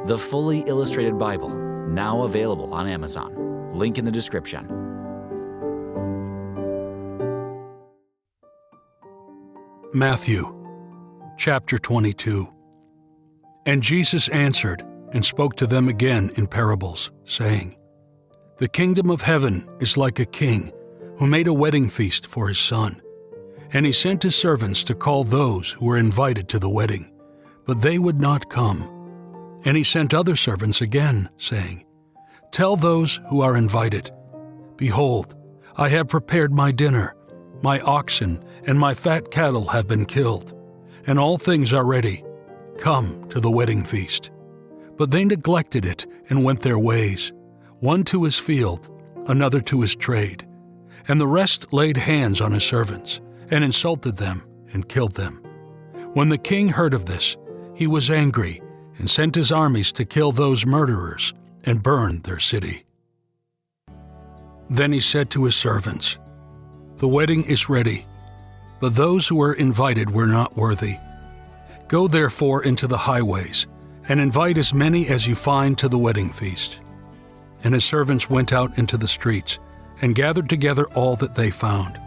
the fully illustrated Bible, now available on Amazon. Link in the description. Matthew, chapter 22. And Jesus answered and spoke to them again in parables, saying, The kingdom of heaven is like a king who made a wedding feast for his son. And he sent his servants to call those who were invited to the wedding, but they would not come. And he sent other servants again, saying, Tell those who are invited, Behold, I have prepared my dinner. My oxen and my fat cattle have been killed, and all things are ready. Come to the wedding feast. But they neglected it and went their ways, one to his field, another to his trade. And the rest laid hands on his servants, and insulted them, and killed them. When the king heard of this, he was angry, and sent his armies to kill those murderers, and burn their city. Then he said to his servants, The wedding is ready, but those who were invited were not worthy. Go therefore into the highways, and invite as many as you find to the wedding feast. And his servants went out into the streets, and gathered together all that they found,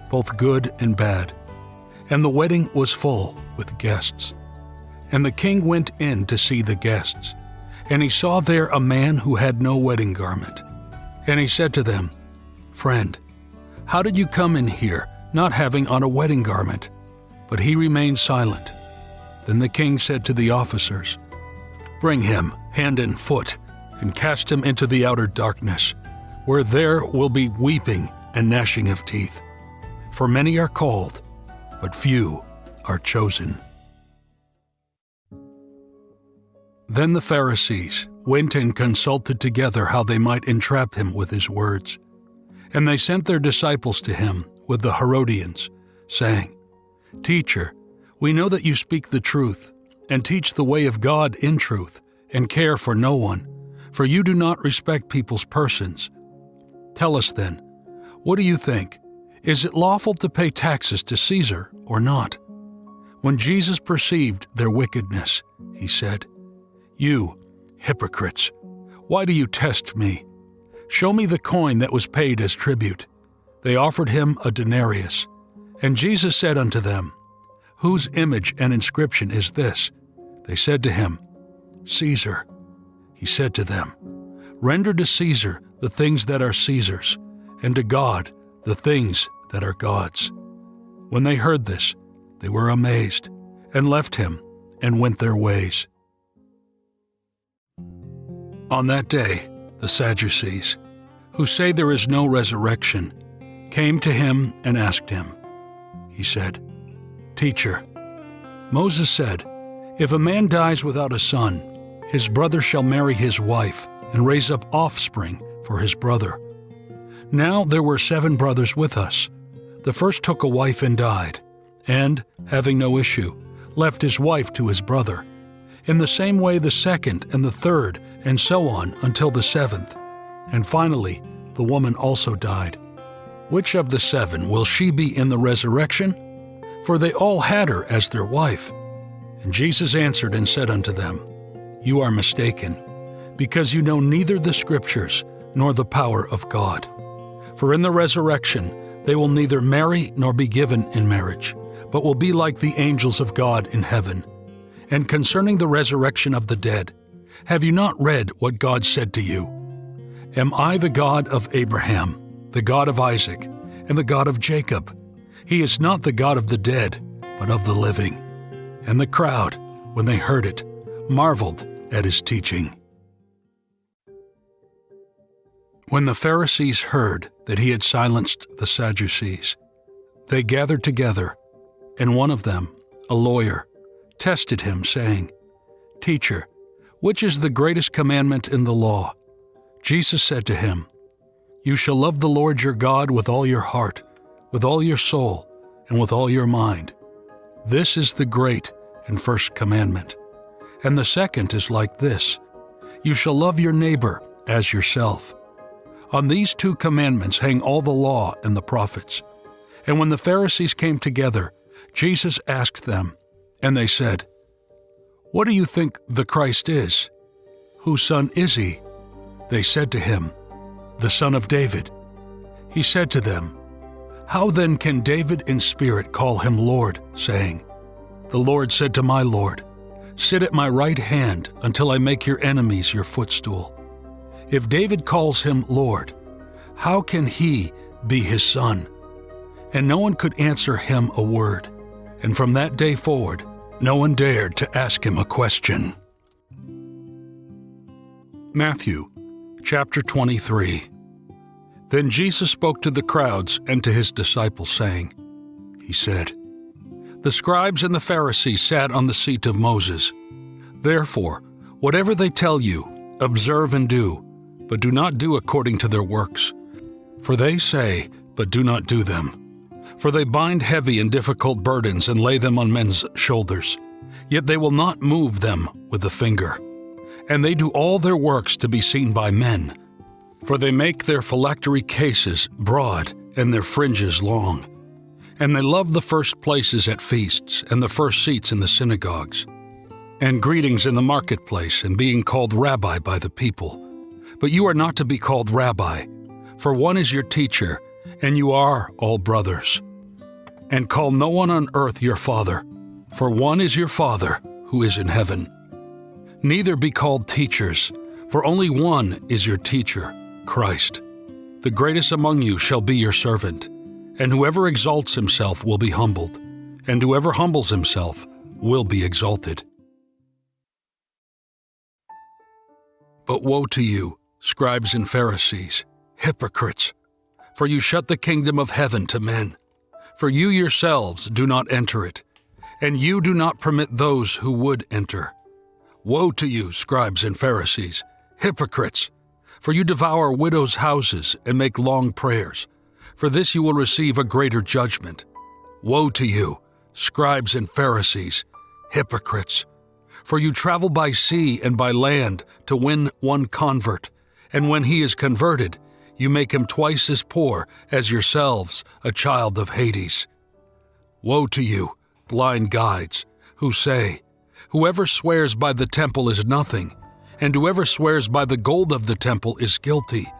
both good and bad. And the wedding was full with guests. And the king went in to see the guests, and he saw there a man who had no wedding garment. And he said to them, Friend, how did you come in here, not having on a wedding garment? But he remained silent. Then the king said to the officers, Bring him, hand and foot, and cast him into the outer darkness, where there will be weeping and gnashing of teeth. For many are called, but few are chosen. Then the Pharisees went and consulted together how they might entrap him with his words. And they sent their disciples to him with the Herodians, saying, Teacher, we know that you speak the truth, and teach the way of God in truth, and care for no one, for you do not respect people's persons. Tell us then, what do you think? Is it lawful to pay taxes to Caesar or not? When Jesus perceived their wickedness, he said, You hypocrites, why do you test me? Show me the coin that was paid as tribute. They offered him a denarius. And Jesus said unto them, Whose image and inscription is this? They said to him, Caesar. He said to them, Render to Caesar the things that are Caesar's, and to God the things that are God's. When they heard this, they were amazed, and left him, and went their ways. On that day, the Sadducees, who say there is no resurrection, came to him and asked him. He said, Teacher, Moses said, If a man dies without a son, his brother shall marry his wife and raise up offspring for his brother. Now there were 7 brothers with us. The first took a wife and died, and, having no issue, left his wife to his brother. In the same way the second and the third, and so on until the 7th. And finally, the woman also died. Which of the 7 will she be in the resurrection? For they all had her as their wife. And Jesus answered and said unto them, You are mistaken, because you know neither the Scriptures nor the power of God. For in the resurrection they will neither marry nor be given in marriage, but will be like the angels of God in heaven. And concerning the resurrection of the dead, have you not read what God said to you? Am I the God of Abraham, the God of Isaac, and the God of Jacob? He is not the God of the dead, but of the living. And the crowd, when they heard it, marveled at his teaching. When the Pharisees heard that he had silenced the Sadducees, they gathered together, and one of them, a lawyer, tested him, saying, Teacher, which is the greatest commandment in the law? Jesus said to him, You shall love the Lord your God with all your heart, with all your soul, and with all your mind. This is the great and first commandment. And the second is like this, You shall love your neighbor as yourself. On these 2 commandments hang all the law and the prophets. And when the Pharisees came together, Jesus asked them, and they said, What do you think the Christ is? "Whose son is he?" They said to him, "The son of David." He said to them, "How then can David in spirit call him Lord, saying, 'The Lord said to my Lord, sit at my right hand until I make your enemies your footstool'? If David calls him Lord, how can he be his son?" And no one could answer him a word. And from that day forward, no one dared to ask him a question. Matthew chapter 23. Then Jesus spoke to the crowds and to his disciples, saying, He said, "The scribes and the Pharisees sat on the seat of Moses. Therefore, whatever they tell you, observe and do, but do not do according to their works. For they say, but do not do them. For they bind heavy and difficult burdens and lay them on men's shoulders, yet they will not move them with a finger. And they do all their works to be seen by men. For they make their phylactery cases broad and their fringes long. And they love the first places at feasts and the first seats in the synagogues, and greetings in the marketplace, and being called Rabbi by the people. But you are not to be called Rabbi, for one is your teacher, and you are all brothers. And call no one on earth your father, for one is your Father who is in heaven. Neither be called teachers, for only one is your teacher, Christ. The greatest among you shall be your servant, and whoever exalts himself will be humbled, and whoever humbles himself will be exalted. But woe to you, scribes and Pharisees, hypocrites! For you shut the kingdom of heaven to men. For you yourselves do not enter it, and you do not permit those who would enter. Woe to you, scribes and Pharisees, hypocrites! For you devour widows' houses and make long prayers. For this you will receive a greater judgment. Woe to you, scribes and Pharisees, hypocrites! For you travel by sea and by land to win one convert, and when he is converted, you make him twice as poor as yourselves, a child of Hades. Woe to you, blind guides, who say, Whoever swears by the temple is nothing, and whoever swears by the gold of the temple is guilty.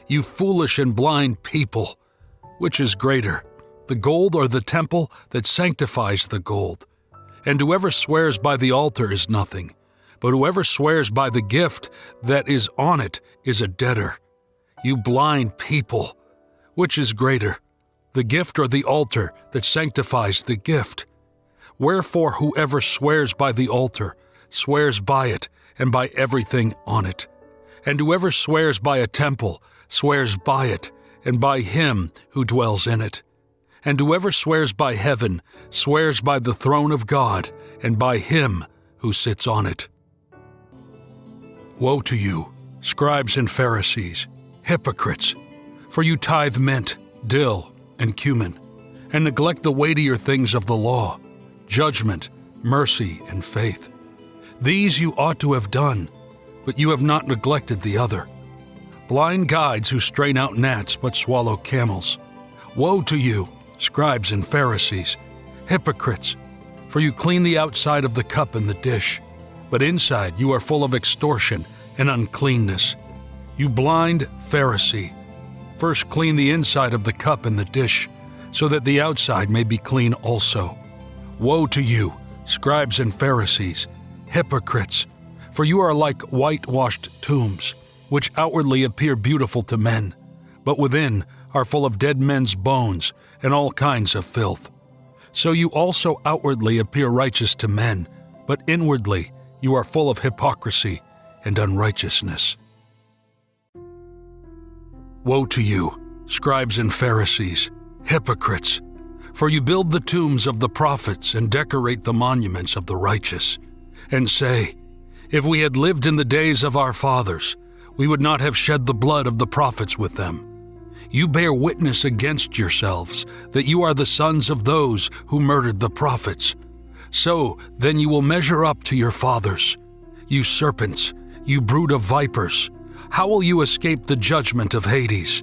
You foolish and blind people! Which is greater, the gold or the temple that sanctifies the gold? And whoever swears by the altar is nothing, but whoever swears by the gift that is on it is a debtor. You blind people! Which is greater, the gift or the altar that sanctifies the gift? Wherefore whoever swears by the altar swears by it and by everything on it. And whoever swears by a temple swears by it and by him who dwells in it. And whoever swears by heaven swears by the throne of God and by him who sits on it. Woe to you, scribes and Pharisees, hypocrites! For you tithe mint, dill, and cumin, and neglect the weightier things of the law, judgment, mercy, and faith. These you ought to have done, but you have not neglected the other. Blind guides who strain out gnats but swallow camels. Woe to you, scribes and Pharisees, hypocrites! For you clean the outside of the cup and the dish, but inside you are full of extortion and uncleanness. You blind Pharisee! First clean the inside of the cup and the dish, so that the outside may be clean also. Woe to you, scribes and Pharisees, hypocrites! For you are like whitewashed tombs, which outwardly appear beautiful to men, but within are full of dead men's bones and all kinds of filth. So you also outwardly appear righteous to men, but inwardly you are full of hypocrisy and unrighteousness. Woe to you, scribes and Pharisees, hypocrites! For you build the tombs of the prophets and decorate the monuments of the righteous, and say, If we had lived in the days of our fathers, we would not have shed the blood of the prophets with them. You bear witness against yourselves that you are the sons of those who murdered the prophets. So then you will measure up to your fathers. You serpents, you brood of vipers, how will you escape the judgment of Hades?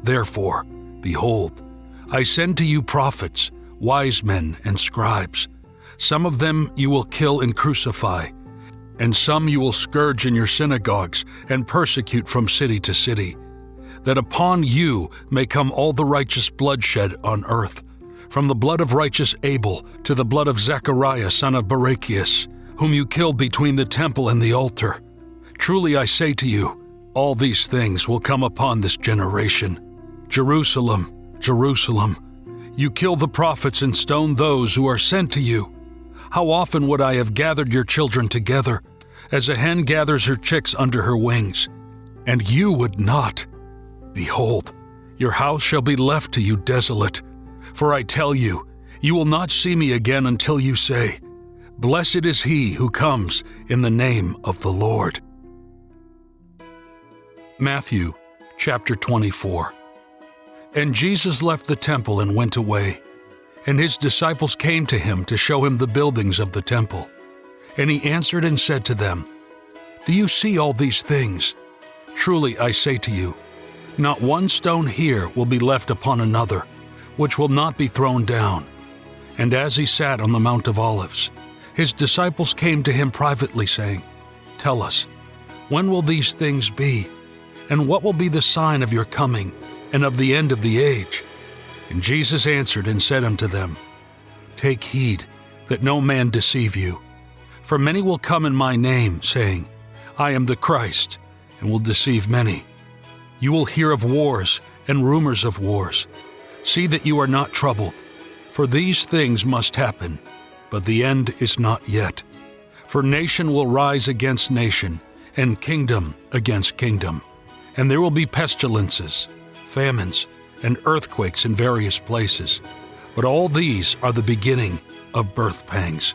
Therefore, behold, I send to you prophets, wise men, and scribes. Some of them you will kill and crucify, And some you will scourge in your synagogues and persecute from city to city, that upon you may come all the righteous bloodshed on earth, from the blood of righteous Abel to the blood of Zechariah son of Barachias, whom you killed between the temple and the altar. Truly I say to you, all these things will come upon this generation. Jerusalem, Jerusalem, you kill the prophets and stone those who are sent to you. How often would I have gathered your children together, as a hen gathers her chicks under her wings, and you would not. Behold, your house shall be left to you desolate. For I tell you, you will not see me again until you say, Blessed is he who comes in the name of the Lord. Matthew chapter 24. And Jesus left the temple and went away. And his disciples came to him to show him the buildings of the temple. And he answered and said to them, Do you see all these things? Truly I say to you, not one stone here will be left upon another, which will not be thrown down. And as he sat on the Mount of Olives, his disciples came to him privately, saying, Tell us, when will these things be? And what will be the sign of your coming and of the end of the age? And Jesus answered and said unto them, Take heed that no man deceive you. For many will come in my name, saying, I am the Christ, and will deceive many. You will hear of wars and rumors of wars. See that you are not troubled, for these things must happen, but the end is not yet. For nation will rise against nation, and kingdom against kingdom. And there will be pestilences, famines, and earthquakes in various places. But all these are the beginning of birth pangs.